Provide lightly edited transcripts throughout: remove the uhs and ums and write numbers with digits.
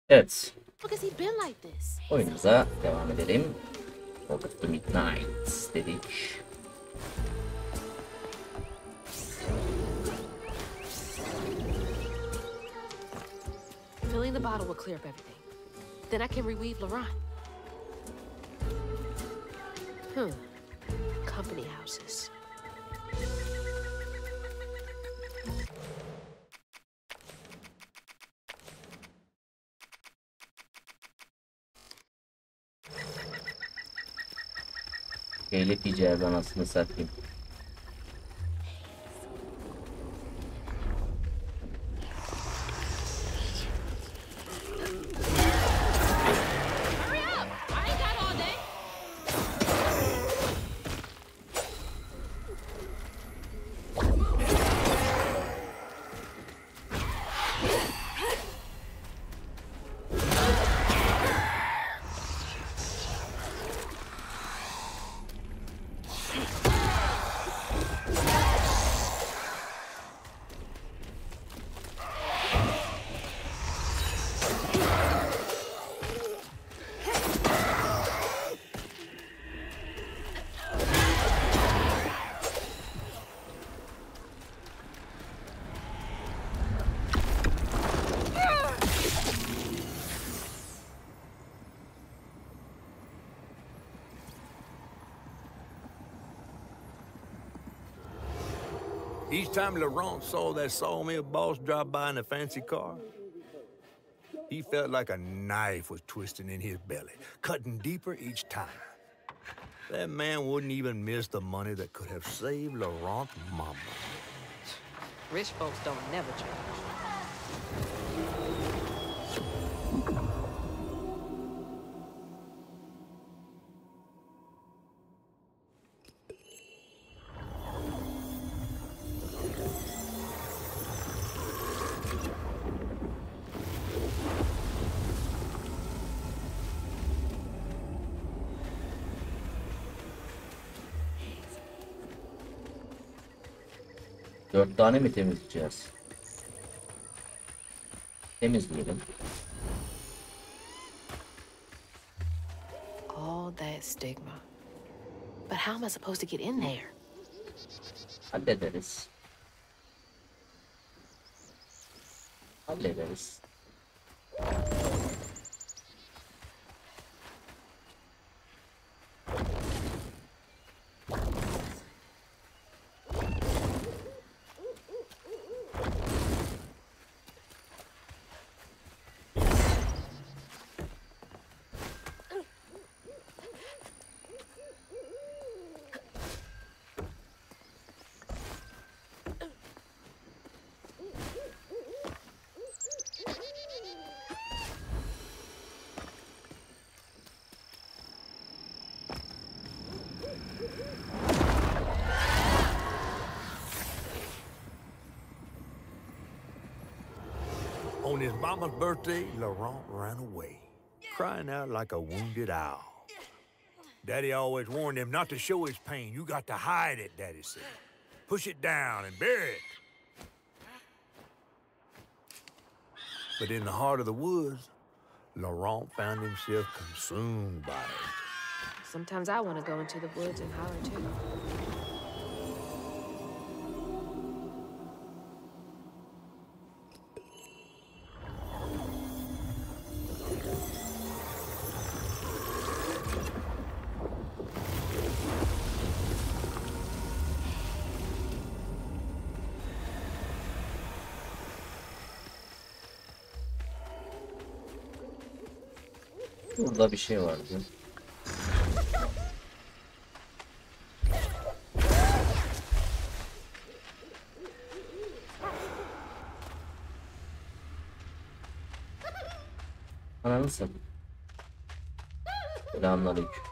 Evet. Look, has he been like this? Oyunumuza devam edelim. Walk of the Midnight dedik. Filling the bottle will clear up everything. Then I can reweave Laurent. Company houses. Eğlep yiyeceğiz anasını satayım. Each time Laurent saw that sawmill boss drive by in a fancy car, he felt like a knife was twisting in his belly, cutting deeper each time. That man wouldn't even miss the money that could have saved Laurent's mama. Rich folks don't never change. Dört tane mi temizleyeceğiz? Temizleyelim. All that stigma. But how am I supposed to get in there? Hallederiz. Hallederiz. On his mama's birthday, Laurent ran away, crying out like a wounded owl. Daddy always warned him not to show his pain. You got to hide it, Daddy said. Push it down and bury it. But in the heart of the woods, Laurent found himself consumed by it. Sometimes I want to go into the woods and holler too. Burada bir şey vardı. Ananı satayım. Selamünaleyküm.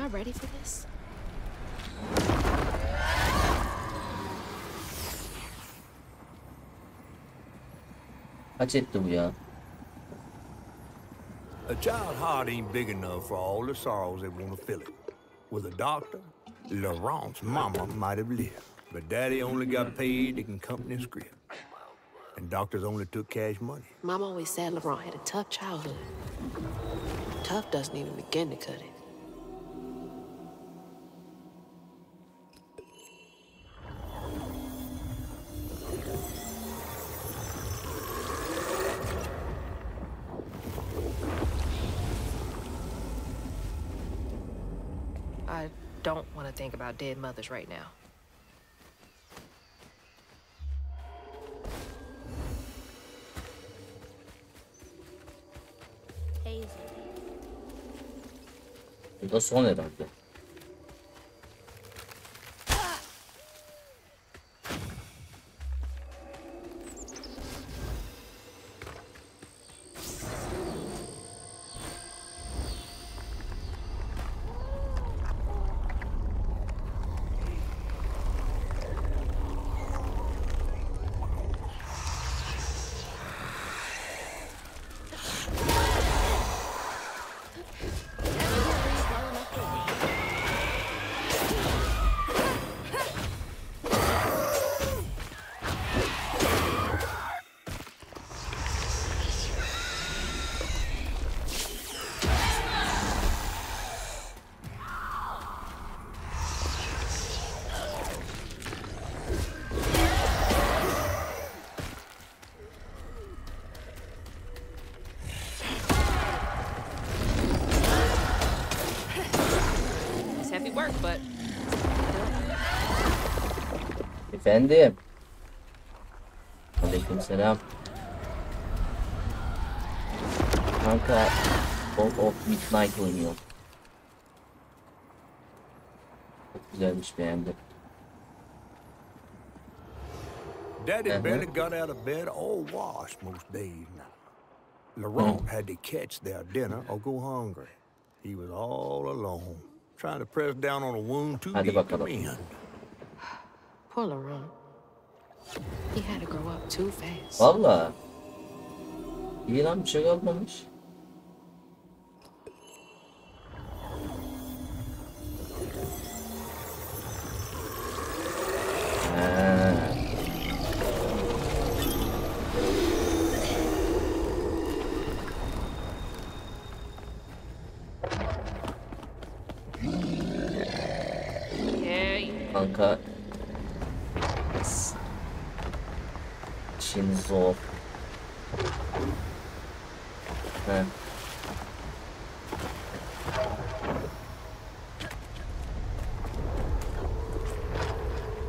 I ready for this? Kaç etti bu ya? A child's heart ain't big enough for all the sorrows that want to fill it. With a doctor, Laurent's mama might have lived, but daddy only got paid to accompany a script. And doctors only took cash money. Mom always said Laurent had a tough childhood. Tough doesn't even begin to cut it. I don't want to think about dead mothers right now. Hazel. Bu da son herhalde. But Efendim. Aleykümselam. Kanka Call of Midnight oynuyor. Çok güzelmiş, beğendim. Daddy barely got out of bed or washed most days now. Laurent had to catch their dinner or go hungry. He was all alone, trying to press down on a wound too Hadi deep to bakalım. mend. poor Laurent. He had to grow up too fast. Vallahi. İyi lan, bir şey olmamış. Kanka işin zor. He.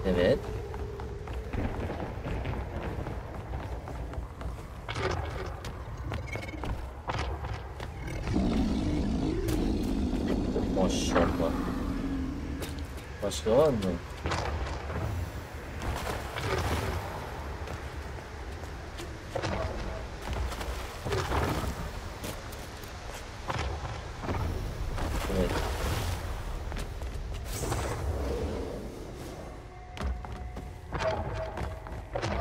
Evet. Maşallah. Başka var mı? Evet.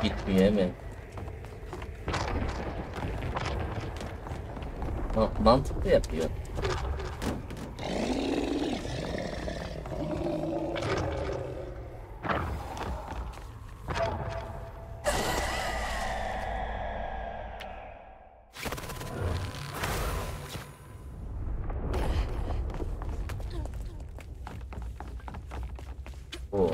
Gitmiyor mi? Mantıklı yapıyor. Oo.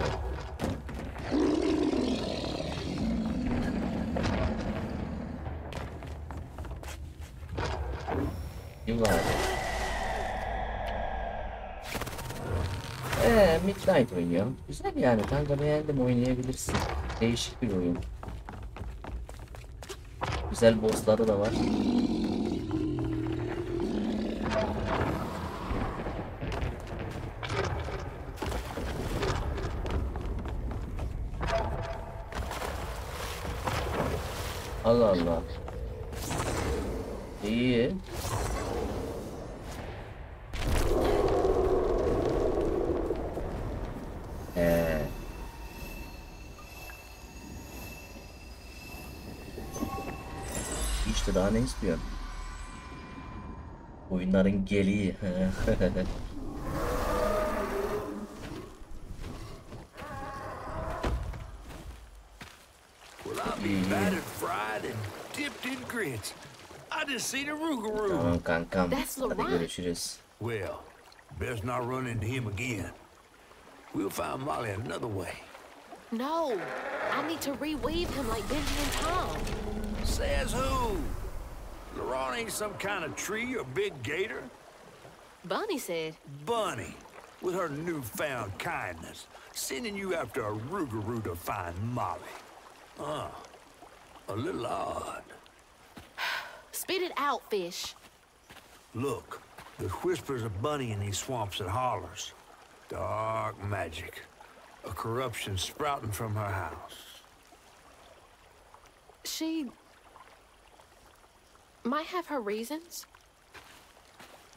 Yıllar. Midnight oynuyor. Güzel yani kanka, beğendim, oynayabilirsin. Değişik bir oyun. Güzel bossları da var. Allah Allah. İyi. işte, daha ne istiyorsun? Oyunların geliği. Well, I'll be battered, fried, and dipped in grits. I just seen a rougarou. Tamam kankam. That's Hadi Laurent. görüşürüz. Well, best not run into him again. We'll find Molly another way. No, I need to reweave him like Benji and Tom. Says who? Laurent ain't some kind of tree or big gator. Bunny said, Bunny, with her newfound kindness, sending you after a rougarou to find Molly. A little odd. spit it out, fish. Look, there's whispers of Bunny in these swamps and hollers. Dark magic. A corruption sprouting from her house. She might have her reasons.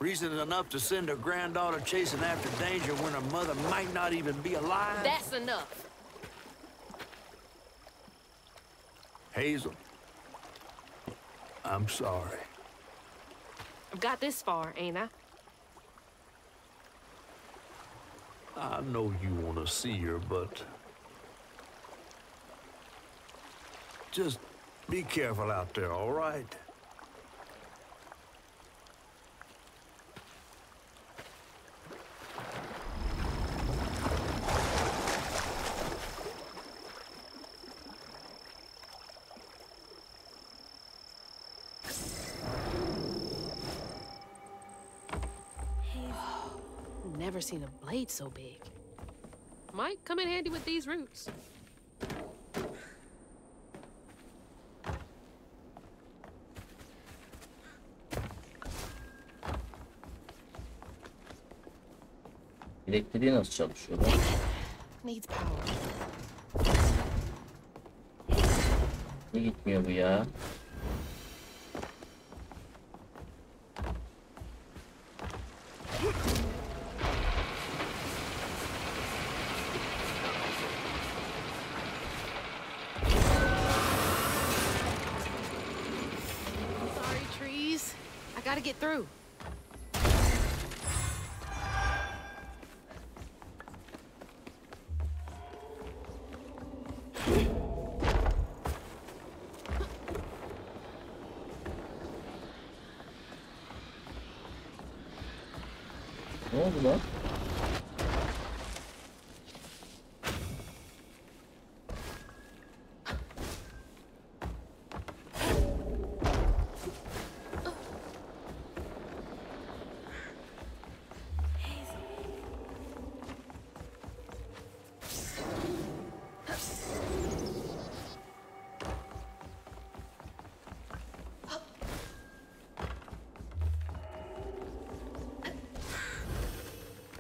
Reason enough to send her granddaughter chasing after danger when her mother might not even be alive? That's enough. Hazel, I'm sorry. I've got this far, ain't I? I know you want to see her, but just be careful out there, all right? Never seen a blade so big. Might come in handy with these roots. Elektriği nasıl çalışıyor lan? Needs power. Niye gitmiyor bu ya? Sorry, trees. I gotta get through. Ne oldu lan?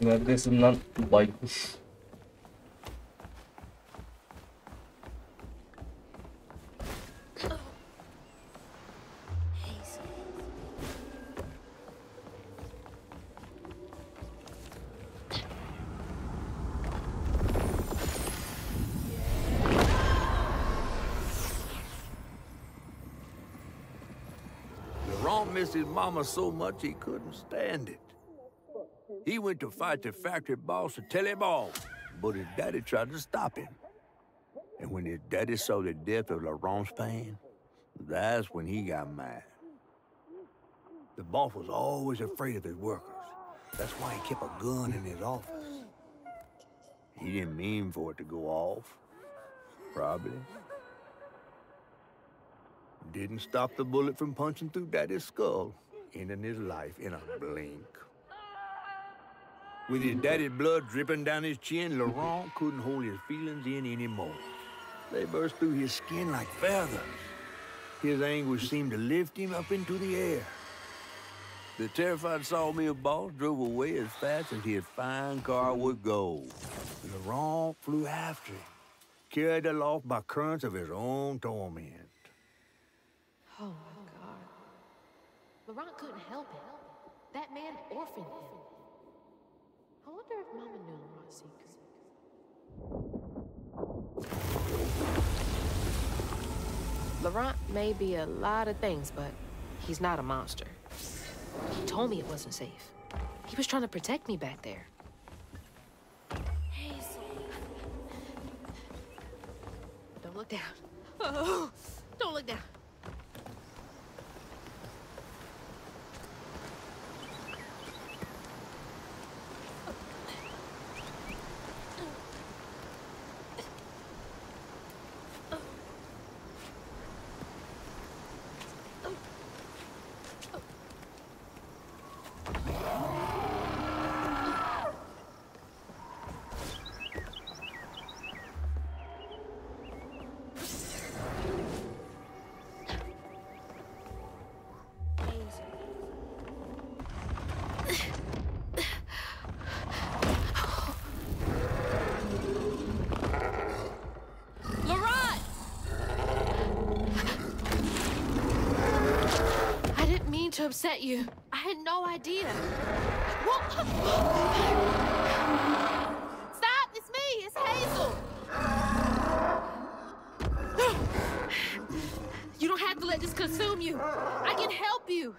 Neredesin lan baykuş? Laurent missed his mama so much he couldn't stand it. He went to fight the factory boss to tell him off, but his daddy tried to stop him. And when his daddy saw the death of Laurent's pain, that's when he got mad. The boss was always afraid of his workers. That's why he kept a gun in his office. He didn't mean for it to go off, probably. Didn't stop the bullet from punching through Daddy's skull, ending his life in a blink. With his daddy's blood dripping down his chin, Laurent couldn't hold his feelings in anymore. They burst through his skin like feathers. His anguish seemed to lift him up into the air. The terrified sawmill boss drove away as fast as his fine car would go. Laurent flew after him, carried aloft by currents of his own torment. Oh my God. Laurent couldn't help it. That man orphaned him. I wonder if Mama knew Laurent's secret. Laurent may be a lot of things, but he's not a monster. He told me it wasn't safe. He was trying to protect me back there. Hazel. Don't look down. Oh, don't look down. To upset you. I had no idea. Stop! It's me! It's Hazel! You don't have to let this consume you. I can help you.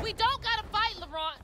We don't gotta fight, Laurent.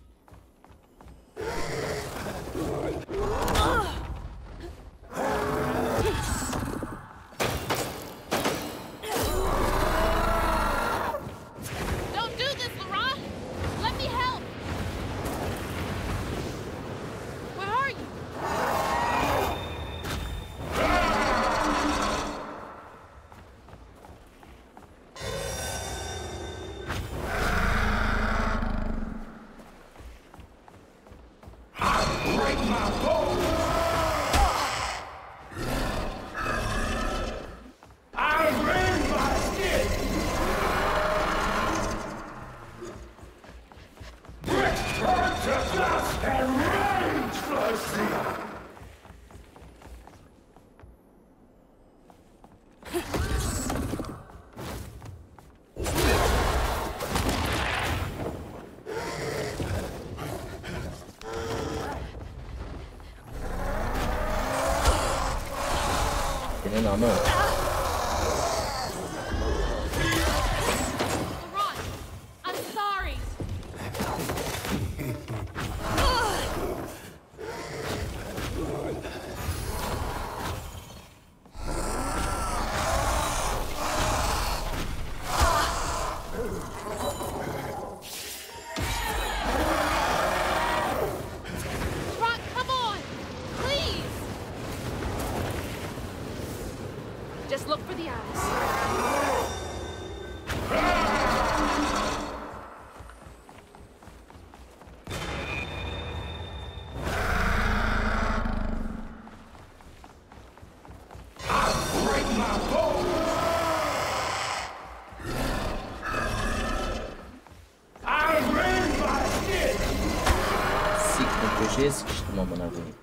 Ama I'm sorry. Come on, please. Just look for the eyes. Siktir köşeye sıkıştım amına koyayım.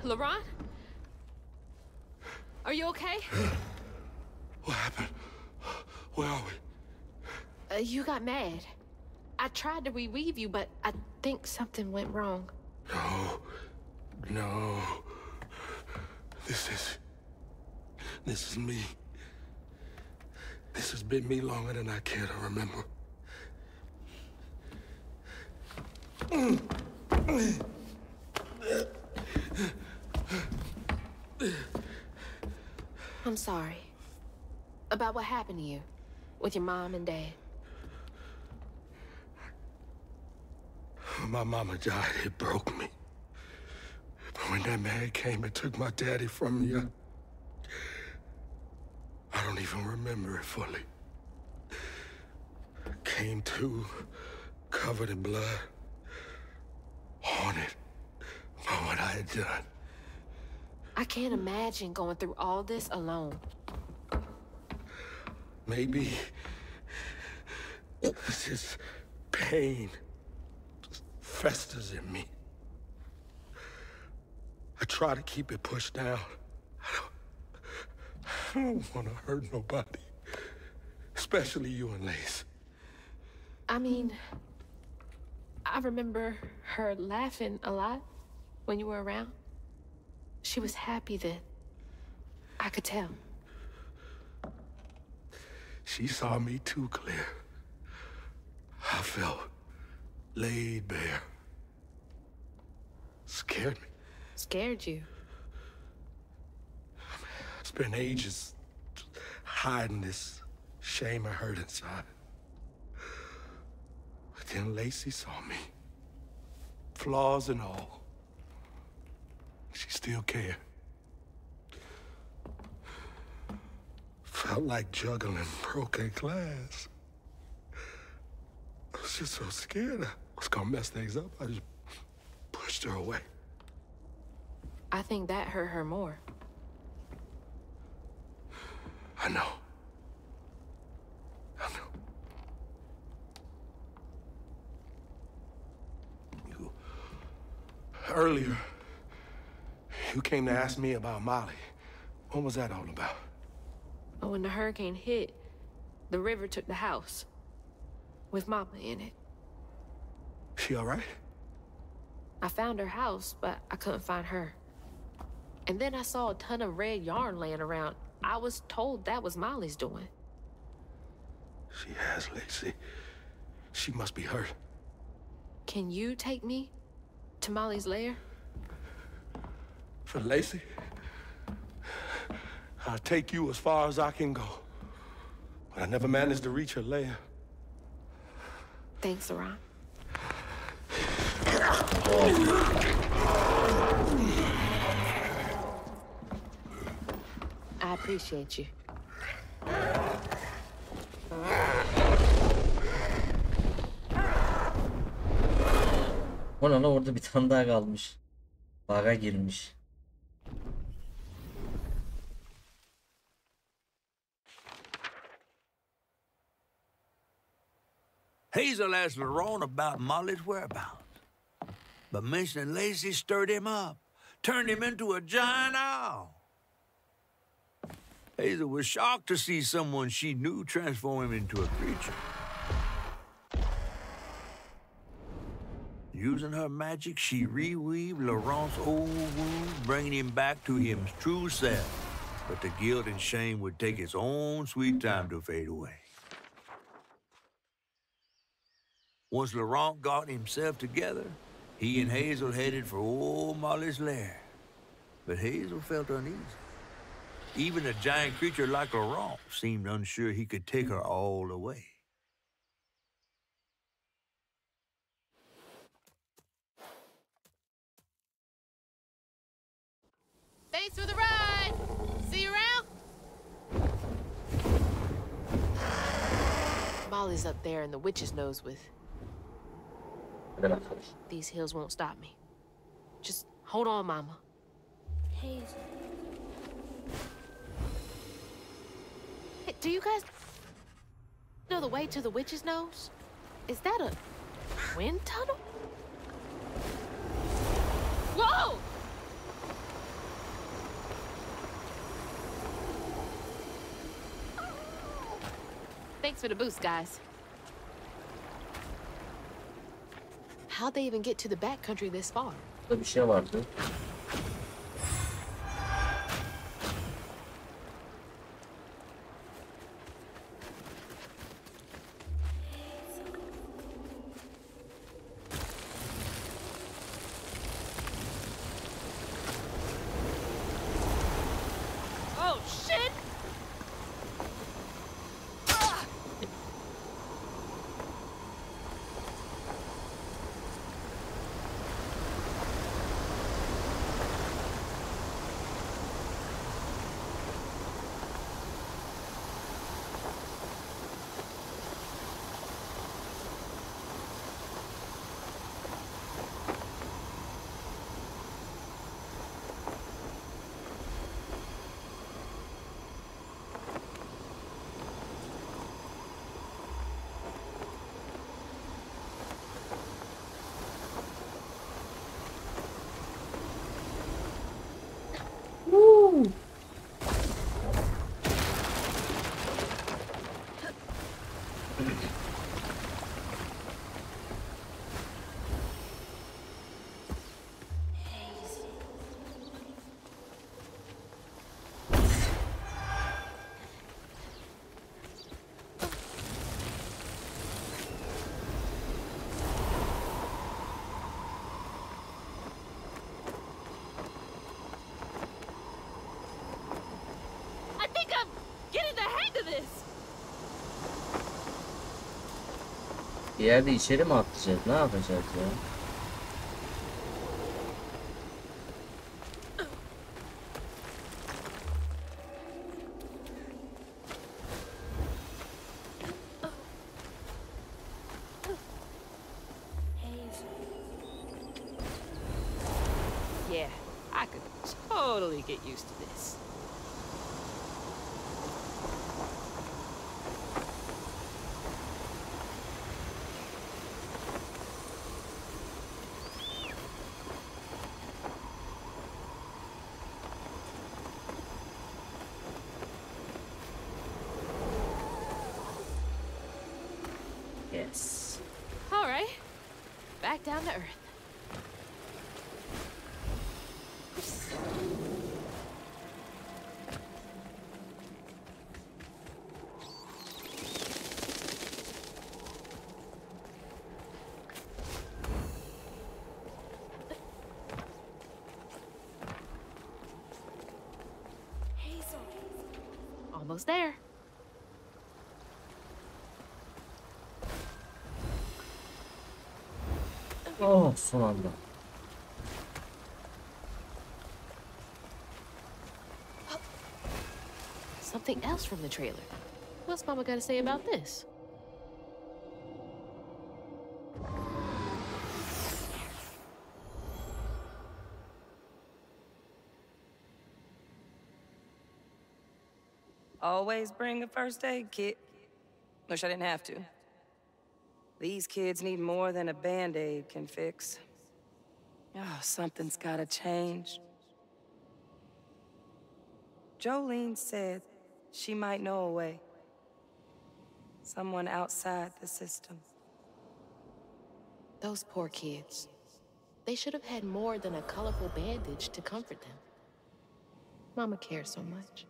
Laurent? Are you okay? What happened? Where are we? You got mad. I tried to revive you, but I think something went wrong. No. This is me. This has been me longer than I care to remember. I'm sorry. About what happened to you with your mom and dad. My mama died. It broke me. But when that man came and took my daddy from me, I don't even remember it fully. Came to, covered in blood. haunted by what I had done. I can't imagine going through all this alone. Maybe this pain just festers in me. I try to keep it pushed down. I don't want to hurt nobody, especially you and Lace. I mean, I remember her laughing a lot when you were around. She was happy then. I could tell. She saw me too clear. I felt laid bare. Scared me. Scared you? I spent ages hiding this shame I hurt inside. But then Lacey saw me. Flaws and all. She still cared. Felt like juggling broken glass. I was just so scared I was gonna mess things up. I just pushed her away. I think that hurt her more. I know. I know. Earlier, you came to ask me about Molly. What was that all about? But when the hurricane hit, the river took the house. With Mama in it. She all right? I found her house, but I couldn't find her. And then I saw a ton of red yarn laying around. I was told that was Molly's doing. She has, Lacey. She must be hurt. Can you take me to Molly's lair? For Lacey? I'll take you as far as I can go. But I never managed to reach her lair. Thanks, Aran. I appreciate you. Ona orada bir tane daha kalmış. Baga girmiş. Hazel asked Laurent about Molly's whereabouts. But mentioning Lacey stirred him up, turned him into a giant owl. Hazel was shocked to see someone she knew transform him into a creature. Using her magic, she reweaved Laurent's old wounds, bringing him back to his true self. But the guilt and shame would take its own sweet time to fade away. Once Laurent got himself together, he and Hazel headed for old Molly's lair. But Hazel felt uneasy. Even a giant creature like Laurent seemed unsure he could take her all the way. Thanks for the ride! See you around? Molly's up there in the witch's nose with... These hills won't stop me. Just hold on, Mama. Hazel. Hey, do you guys know the way to the witch's nose? Is that a wind tunnel? Whoa! Thanks for the boost, guys. How'd they even get to the backcountry this far? Burada bir şey vardı. Oh, shit! Bir yerde içeri mi atlayacağız? Ne yapacağız ya? Yeah, I could totally get used to this. Yes. All right, back down to earth. Almost there. Oh, son anda. Something else from the trailer. What's Mama got to say about this? Always bring a first aid kit. Wish I didn't have to. These kids need more than a Band-Aid can fix. Oh, something's gotta change. Jolene said she might know a way. Someone outside the system. Those poor kids. They should have had more than a colorful bandage to comfort them. Mama cares so much.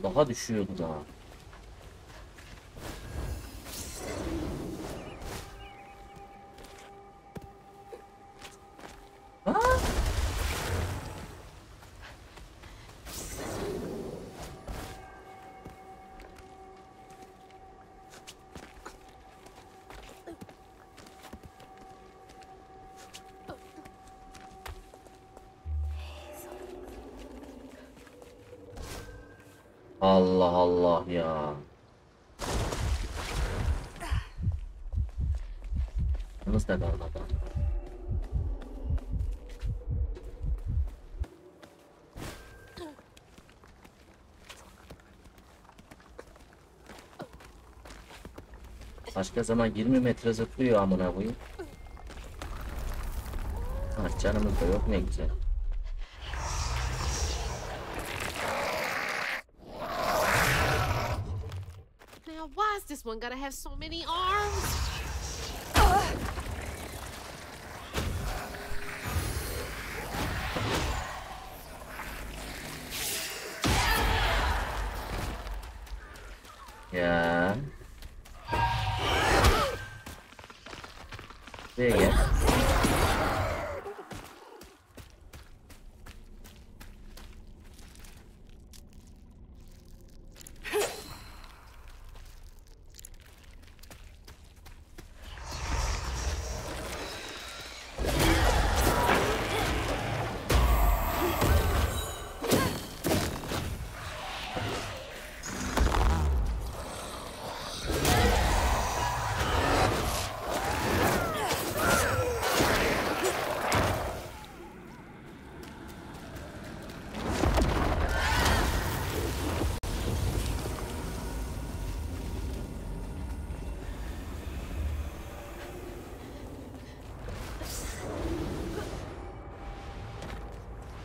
Daha düşüyordu daha. Ha? Allah Allah ya. Yalnız da kalmadı. Başka zaman 20 metre zıplıyor amına koyayım. Ha, canımız da yok, ne güzel. Now, why is this one gotta have so many arms? Ya. Buraya gel.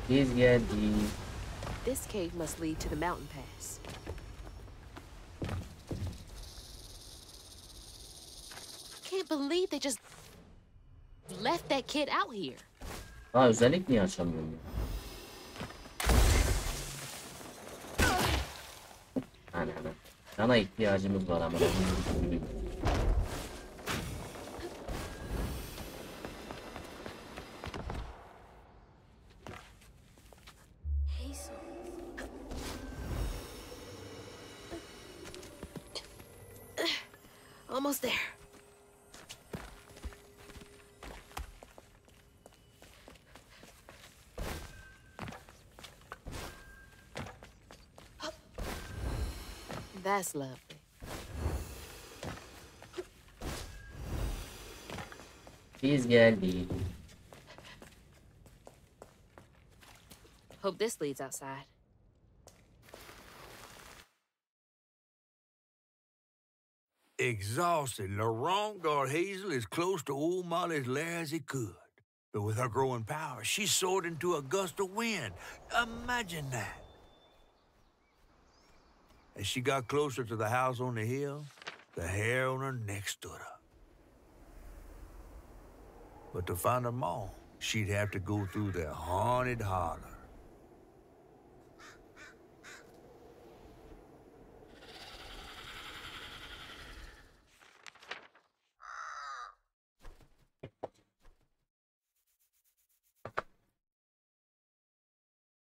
Biz geldik. This cave must lead to the mountain pass. Can't believe they just left that kid out here. Ha, özellik niye açamıyorum ya? Hani. Sana ihtiyacımız var ama. almost there. That's lovely. Biz geldik. Hope this leads outside. Exhausted, Laurent got Hazel as close to old Molly's lair as he could. But with her growing power, she soared into a gust of wind. Imagine that. As she got closer to the house on the hill, the hair on her neck stood up. But to find her mom, she'd have to go through the haunted holler.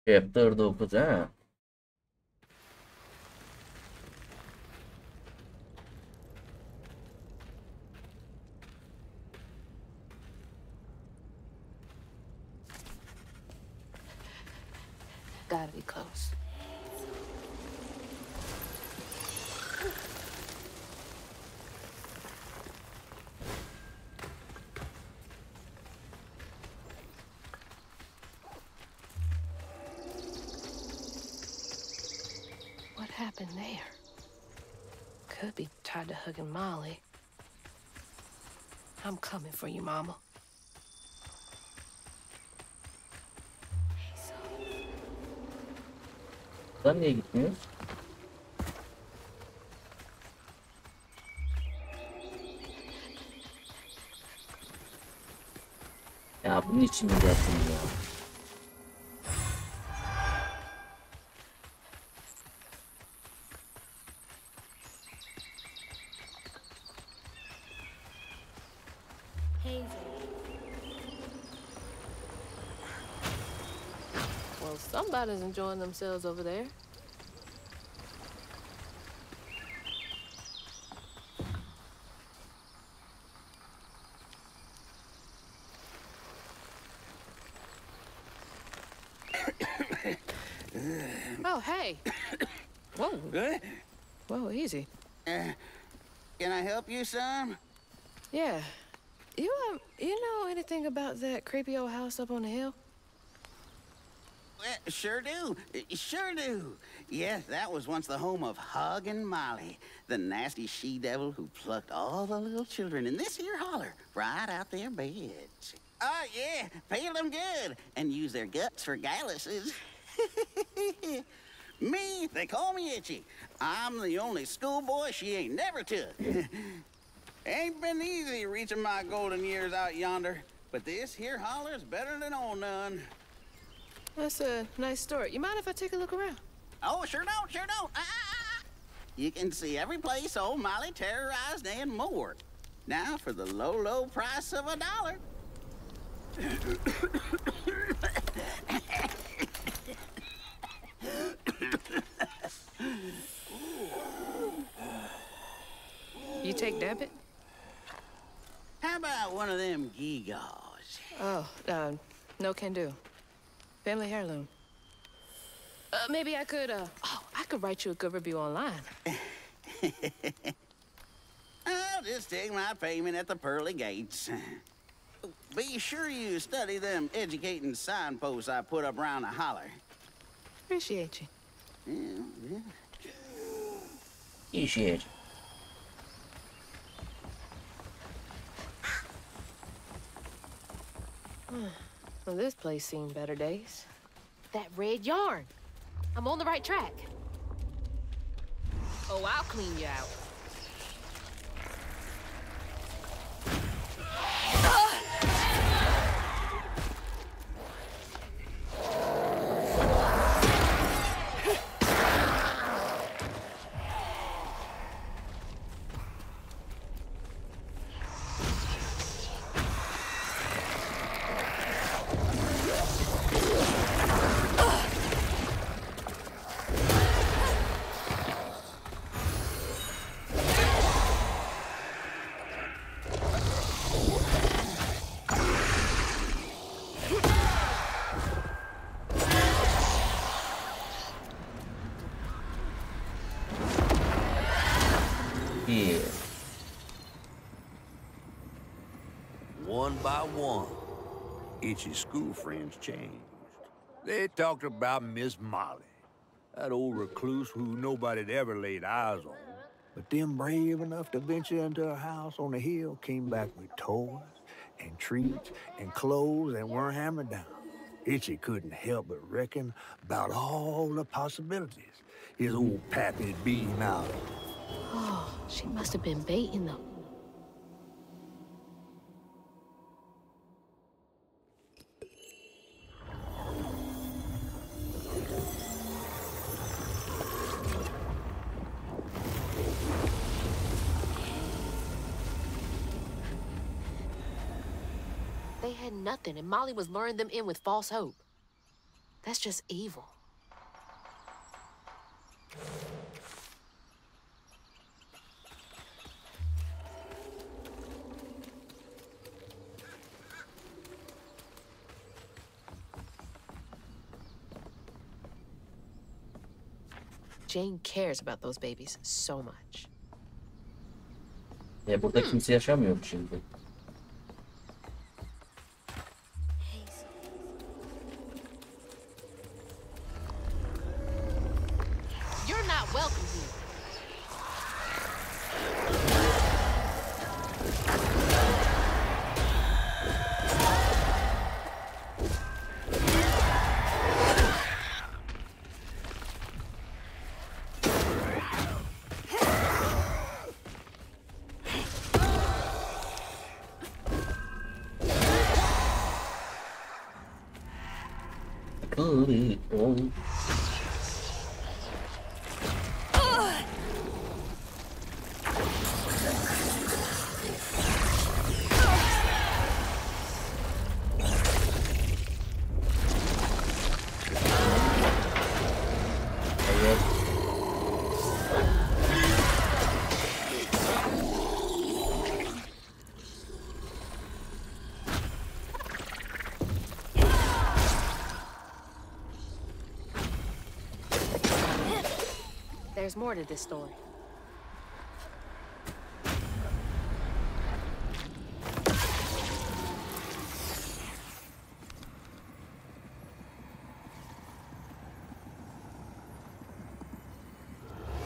Chapter 9 ha. Gotta be close. What happened there? Could be tied to hugging Molly. I'm coming for you, Mama. Buradan niye gitmiyoruz? Ya bunun için mi yaptım ya? Well, somebody's enjoying themselves over there. Oh, hey. Whoa. Huh? Whoa, easy. Can I help you, son? Yeah. You know anything about that creepy old house up on the hill? Well, sure do. Sure do. Yes, that was once the home of Hug and Molly, the nasty she-devil who plucked all the little children in this here holler right out their beds. Oh, yeah, peel them good and use their guts for galluses. Me, they call me Itchy. I'm the only schoolboy she ain't never took. Ain't been easy reaching my golden years out yonder, but this here holler's better than old none. That's a nice story. You mind if I take a look around? Oh, sure don't, sure don't. You can see every place old Molly terrorized and more. Now for the low, low price of $1. You take debit? How about one of them gewgaws? Oh, no can do. Family heirloom. Maybe I could, I could write you a good review online. I'll just take my payment at the pearly gates. Be sure you study them educating signposts I put up around the holler. Appreciate you. Yeah. İşe. Well, this place seen better days. That red yarn. I'm on the right track. Oh, I'll clean you out. iyi. One by one, Itchy's school friends changed. They talked about Miss Molly, that old recluse who nobody'd ever laid eyes on. But them brave enough to venture into her house on the hill came back with toys and treats and clothes that weren't hammered down. Itchy couldn't help but reckon about all the possibilities his old pappy'd beat him out of. Oh, she must have been baiting them. They had nothing, and Molly was luring them in with false hope. That's just evil. Jane cares about those babies so much. Burada kimse yaşamıyor şimdi. You're not welcome here. There's more to this story.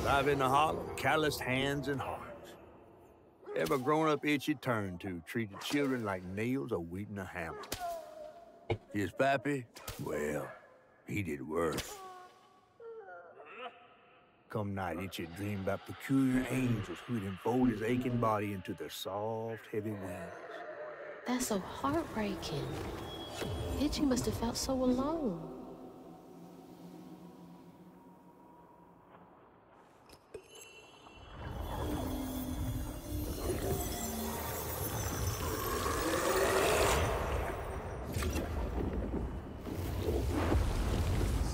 Live in the hollow, calloused hands and hearts. Ever grown-up Itchy turned to treated children like nails awaiting a hammer. His pappy, well, he did worse. Come night, Itchy dreamed about peculiar angels who'd enfold his aching body into their soft, heavy wings. That's so heartbreaking. Itchy must have felt so alone.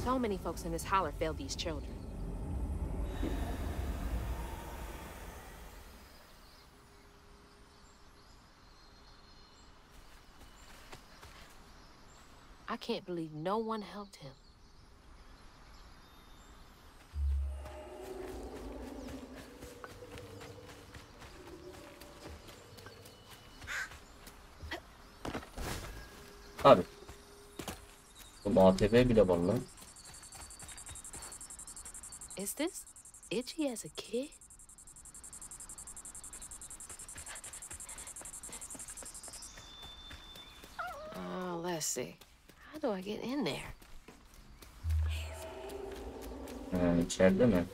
So many folks in this holler failed these children. I can't believe no one helped him. Abi. Bu ATV bile var lan. Is this Itchy as a kid? Oh, let's see. How do I get in there? İçeride mi?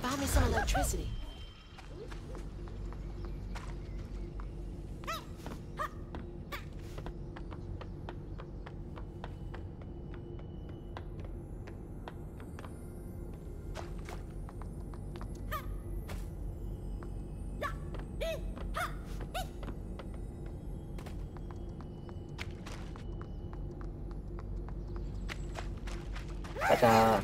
Buy me some electricity. Ta-da.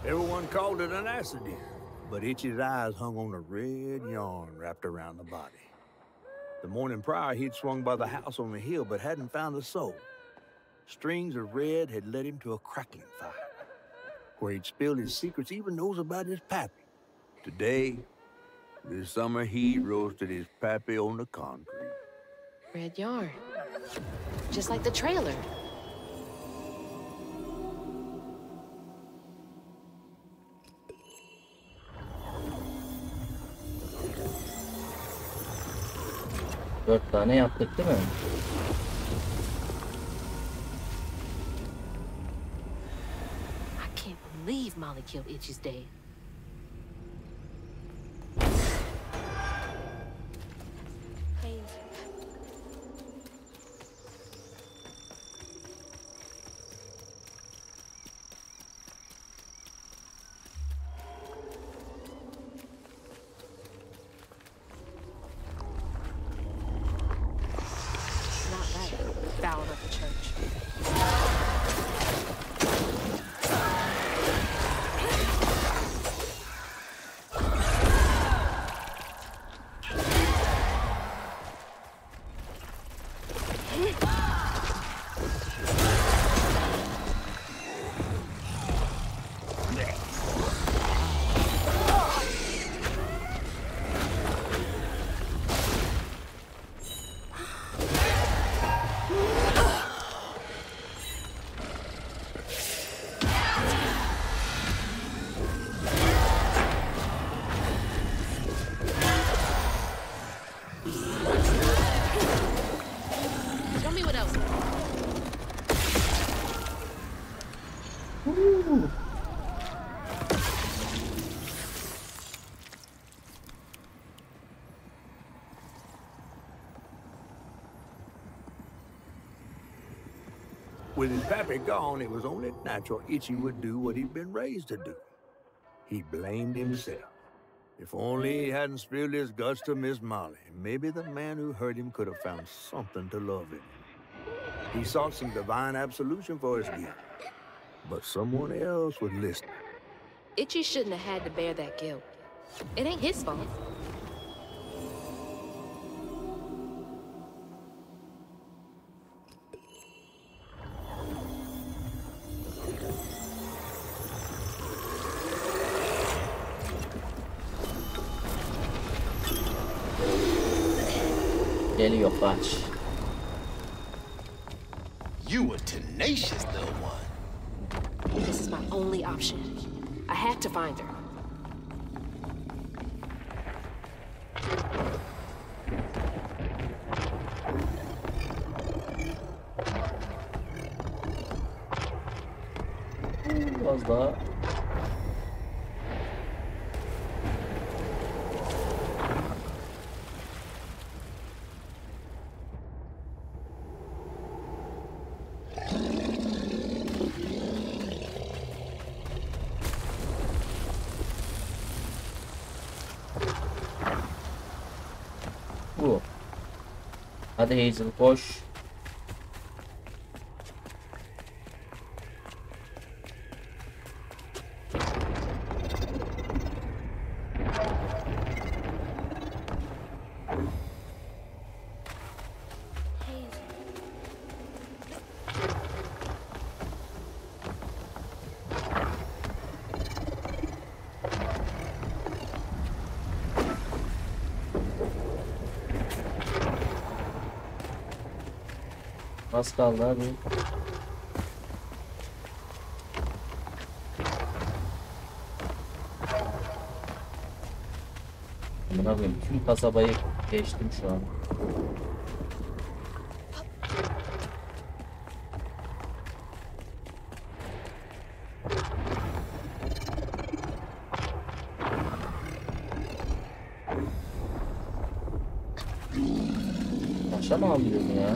Everyone called it an accident, but Itchy's eyes hung on a red yarn wrapped around the body. The morning prior, he'd swung by the house on the hill, but hadn't found a soul. Strings of red had led him to a crackling fire, where he'd spilled his secrets, even those about his pappy. Today, the summer heat roasted his pappy on the concrete. Red yarn. Just like the trailer. Dört tane yaptık değil mi? I can't believe Molly killed Itchy's dad. Foul of the church. With his pappy gone, it was only natural Itchy would do what he'd been raised to do. He blamed himself. If only he hadn't spilled his guts to Miss Molly, maybe the man who hurt him could have found something to love in him. He sought some divine absolution for his guilt, but someone else was listening. Itchy shouldn't have had to bear that guilt. It ain't his fault. Geliyor kaç. You were tenacious, little one. This is my only option. I had to find her. Biraz daha. Bu. Hadi Hazel koş. Az kaldı abi. Amına koyayım, tüm kasabayı geçtim şu an. Başa mı alıyorum ya?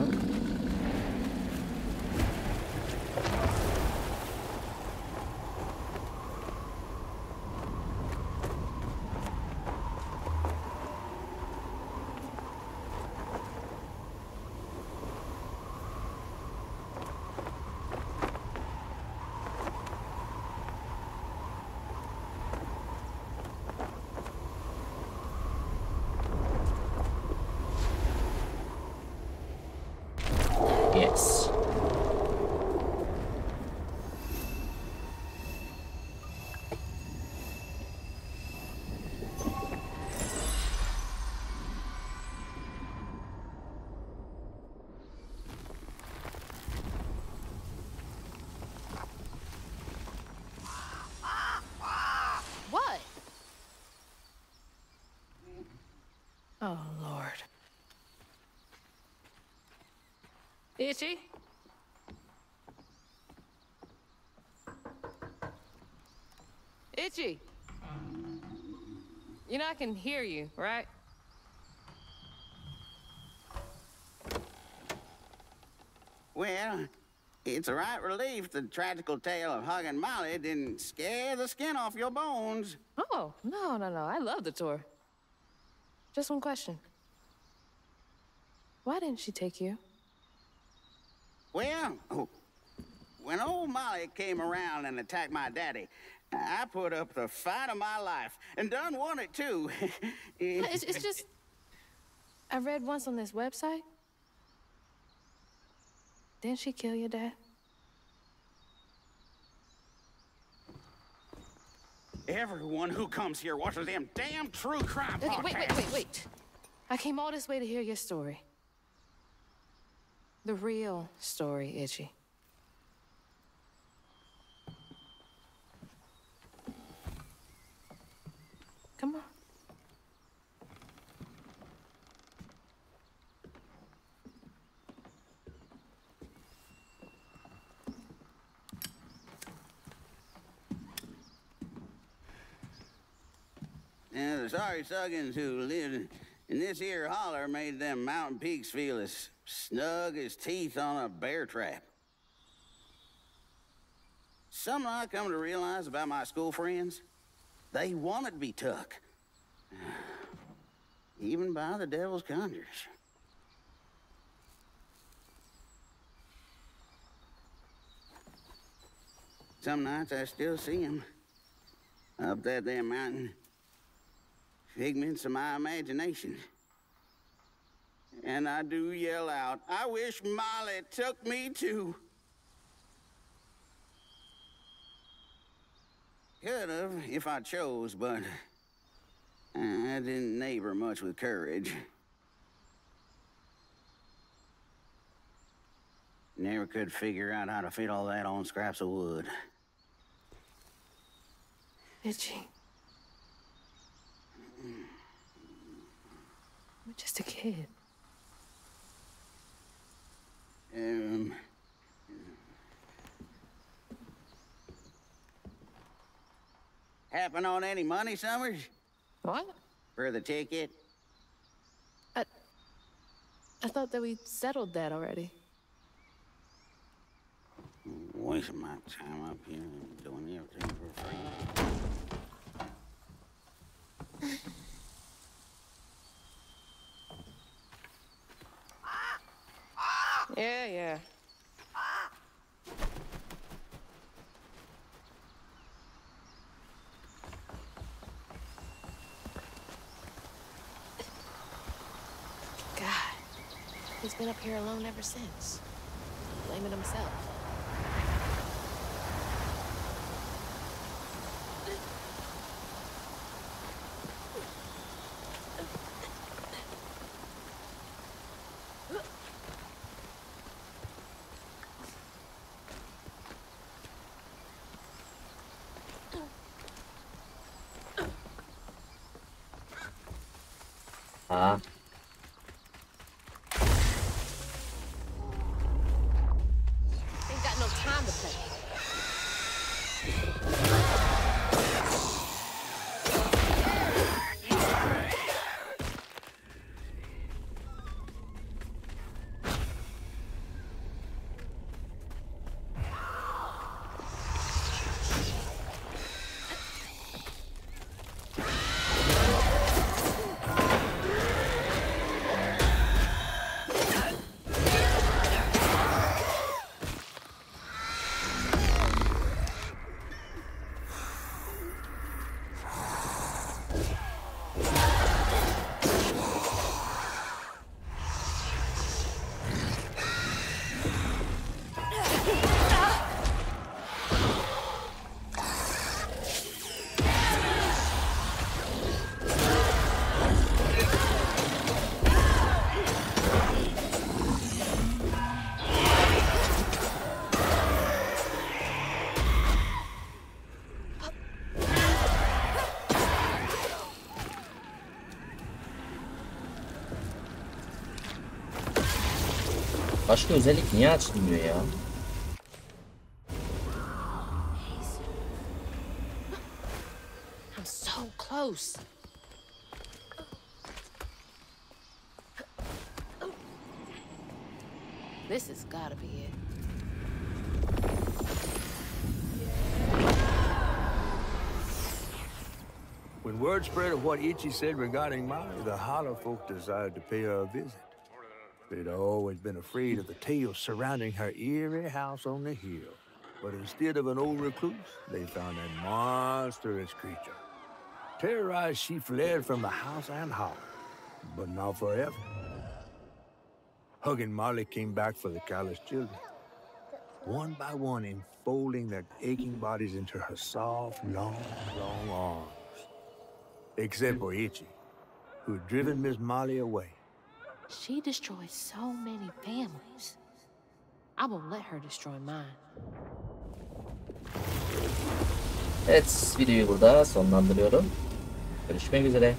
this. What? Oh, Lord. Itchy? Itchy? You know I can hear you, right? Well, it's a right relief the tragical tale of Hug and Molly didn't scare the skin off your bones. Oh, no. I love the tour. Just one question. Why didn't she take you? Well, when old Molly came around and attacked my daddy, I put up the fight of my life and done won it too. It's just... I read once on this website. Didn't she kill your dad? Everyone who comes here watches them damn true crime podcasts. Wait. I came all this way to hear your story. The real story, Itchy. Come on. And the sorry Suggins who lived in this here holler made them mountain peaks feel as snug as teeth on a bear trap. Something I come to realize about my school friends, they wanted to be took. Even by the devil's conjures. Some nights I still see them up that damn mountain. Figments of my imagination. And I do yell out, I wish Molly took me too. Could have if I chose, but I didn't neighbor much with courage. Never could figure out how to fit all that on scraps of wood. Itchy. You're just a kid. Happen on any money, Summers? What? For the ticket? I thought that we settled that already. Wasting my time up here doing everything for free. Yeah. God, he's been up here alone ever since. Blaming himself. Ah. Ain't got no time to play. Başka özellik niye açılmıyor ya? I'm so close. This has gotta be it. When word spread of what Ichi said regarding Molly, the Hollow folk decided to pay her a visit. They'd always been afraid of the tales surrounding her eerie house on the hill. But instead of an old recluse, they found a monstrous creature. Terrorized, she fled from the house and hollow, but not forever. Hug and Molly came back for the callous children, one by one enfolding their aching bodies into her soft, long arms. Except for Ichi, who had driven Miss Molly away. She destroyed so many families. I won't let her destroy mine. Evet, videoyu burada sonlandırıyorum. Görüşmek üzere.